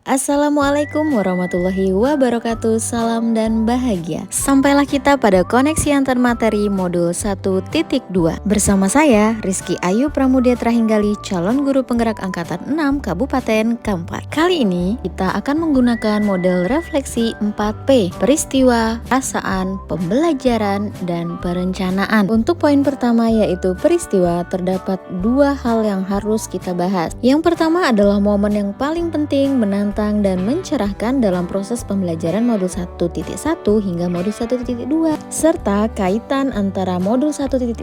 Assalamualaikum warahmatullahi wabarakatuh. Salam dan bahagia. Sampailah kita pada koneksi antar materi modul 1.2 bersama saya Rizky Ayu Pramudia Trahinggali, calon guru penggerak angkatan 6 Kabupaten Kampar. Kali ini kita akan menggunakan model refleksi 4P: peristiwa, perasaan, pembelajaran, dan perencanaan. Untuk poin pertama yaitu peristiwa, terdapat dua hal yang harus kita bahas. Yang pertama adalah momen yang paling penting, menantang dan mencerahkan dalam proses pembelajaran modul 1.1 hingga modul 1.2, serta kaitan antara modul 1.1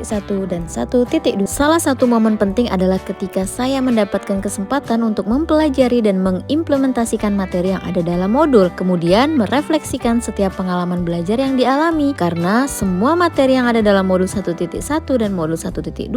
dan 1.2. Salah satu momen penting adalah ketika saya mendapatkan kesempatan untuk mempelajari dan mengimplementasikan materi yang ada dalam modul, kemudian merefleksikan setiap pengalaman belajar yang dialami, karena semua materi yang ada dalam modul 1.1 dan modul 1.2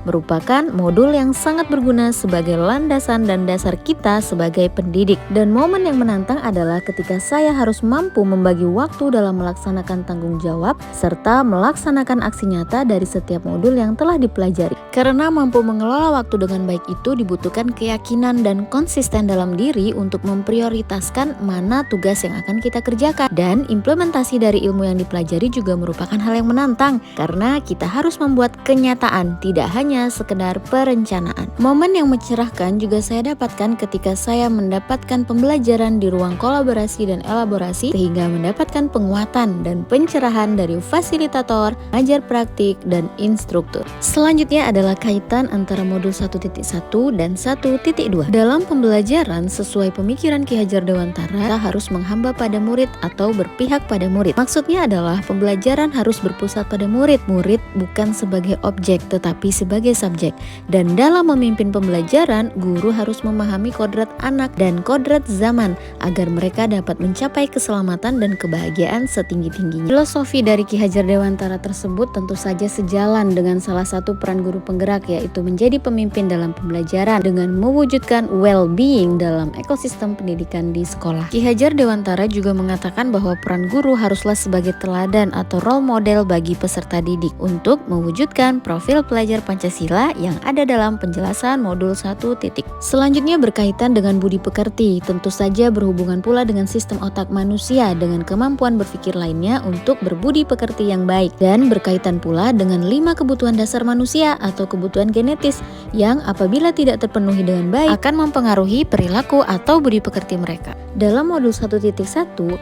merupakan modul yang sangat berguna sebagai landasan dan dasar kita sebagai pendidik. Dan momen yang menantang adalah ketika saya harus mampu membagi waktu dalam melaksanakan tanggung jawab serta melaksanakan aksi nyata dari setiap modul yang telah dipelajari. Karena mampu mengelola waktu dengan baik itu dibutuhkan keyakinan dan konsisten dalam diri untuk memprioritaskan mana tugas yang akan kita kerjakan. Dan implementasi dari ilmu yang dipelajari juga merupakan hal yang menantang, karena kita harus membuat kenyataan, tidak hanya sekedar perencanaan. Momen yang mencerahkan juga saya dapatkan ketika saya mendapatkan pembelajaran di ruang kolaborasi dan elaborasi, sehingga mendapatkan penguatan dan pencerahan dari fasilitator, pengajar praktik, dan instruktur. Selanjutnya adalah kaitan antara modul 1.1 dan 1.2. Dalam pembelajaran, sesuai pemikiran Ki Hajar Dewantara, kita harus menghamba pada murid atau berpihak pada murid. Maksudnya adalah pembelajaran harus berpusat pada murid. Murid bukan sebagai objek tetapi sebagai subjek. Dan dalam memimpin pembelajaran, guru harus memahami kodrat anak dan kodrat zaman agar mereka dapat mencapai keselamatan dan kebahagiaan setinggi-tingginya. Filosofi dari Ki Hajar Dewantara tersebut tentu saja sejalan dengan salah satu peran guru penggerak, yaitu menjadi pemimpin dalam pembelajaran dengan mewujudkan well-being dalam ekosistem pendidikan di sekolah. Ki Hajar Dewantara juga mengatakan bahwa peran guru haruslah sebagai teladan atau role model bagi peserta didik untuk mewujudkan profil pelajar Pancasila yang ada dalam penjelasan modul 1. Selanjutnya berkaitan dengan budi pekerti, tentu saja berhubungan pula dengan sistem otak manusia dengan kemampuan berpikir lainnya untuk berbudi pekerti yang baik, dan berkaitan pula dengan 5 kebutuhan dasar manusia atau kebutuhan genetis yang apabila tidak terpenuhi dengan baik akan mempengaruhi perilaku atau budi pekerti mereka. Dalam modul 1.1,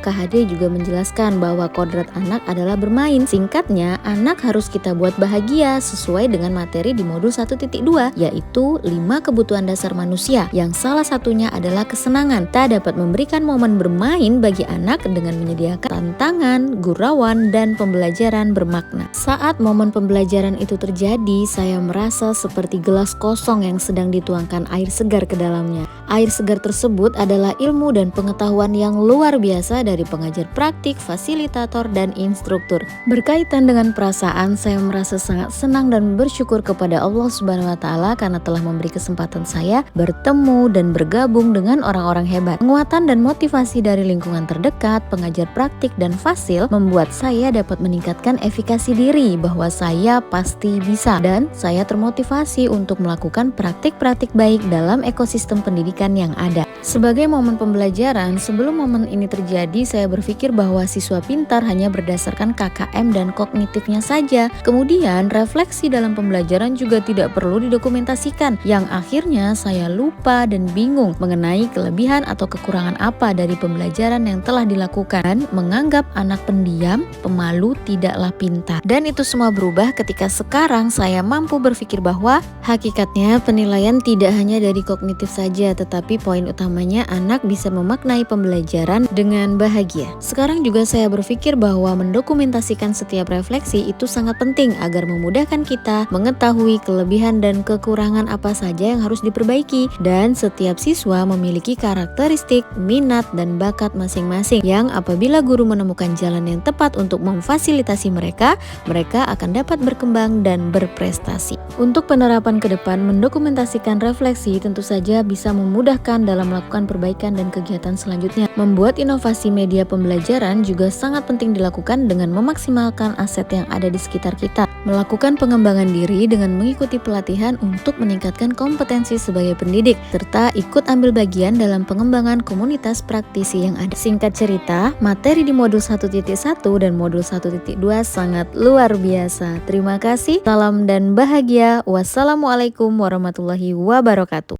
KHD juga menjelaskan bahwa kodrat anak adalah bermain. Singkatnya, anak harus kita buat bahagia sesuai dengan materi di modul 1.2, yaitu 5 kebutuhan dasar manusia, yang salah satunya adalah kesenangan. Kita dapat memberikan momen bermain bagi anak dengan menyediakan tantangan, gurauan, dan pembelajaran bermakna. Saat momen pembelajaran itu terjadi, saya merasa seperti gelas kosong yang sedang dituangkan air segar ke dalamnya. Air segar tersebut adalah ilmu dan pengetahuan yang luar biasa dari pengajar praktik, fasilitator, dan instruktur. Berkaitan dengan perasaan, saya merasa sangat senang dan bersyukur kepada Allah Subhanahu wa Ta'ala karena telah memberi kesempatan saya bertemu dan bergabung dengan orang-orang hebat. Penguatan dan motivasi dari lingkungan terdekat, pengajar praktik, dan fasil membuat saya dapat meningkatkan efikasi diri bahwa saya pasti bisa, dan saya termotivasi untuk melakukan praktik-praktik baik dalam ekosistem pendidikan yang ada. Sebagai momen pembelajaran, sebelum momen ini terjadi, saya berpikir bahwa siswa pintar hanya berdasarkan KKM dan kognitifnya saja. Kemudian, refleksi dalam pembelajaran juga tidak perlu didokumentasikan, yang akhirnya saya lupa dan bingung mengenai kelebihan atau kekurangan apa dari pembelajaran yang telah dilakukan, menganggap anak pendiam, pemalu tidaklah pintar. Dan itu semua berubah ketika sekarang saya mampu berpikir bahwa hakikatnya penilaian tidak hanya dari kognitif saja, tetapi poin utamanya anak bisa memaknai pembelajaran dengan bahagia. Sekarang juga saya berpikir bahwa mendokumentasikan setiap refleksi itu sangat penting agar memudahkan kita mengetahui kelebihan dan kekurangan apa saja yang harus diperbaiki, dan setiap siswa memiliki karakteristik, minat, dan bakat masing-masing yang apabila guru menemukan jalan yang tepat untuk memfasilitasi mereka, mereka akan dapat berkembang dan berprestasi. Untuk penerapan ke depan, mendokumentasikan refleksi tentu saja bisa memudahkan dalam melakukan melakukan perbaikan dan kegiatan selanjutnya. Membuat inovasi media pembelajaran juga sangat penting dilakukan dengan memaksimalkan aset yang ada di sekitar kita. Melakukan pengembangan diri dengan mengikuti pelatihan untuk meningkatkan kompetensi sebagai pendidik, serta ikut ambil bagian dalam pengembangan komunitas praktisi yang ada. Singkat cerita, materi di modul 1.1 dan modul 1.2 sangat luar biasa. Terima kasih, salam dan bahagia. Wassalamualaikum warahmatullahi wabarakatuh.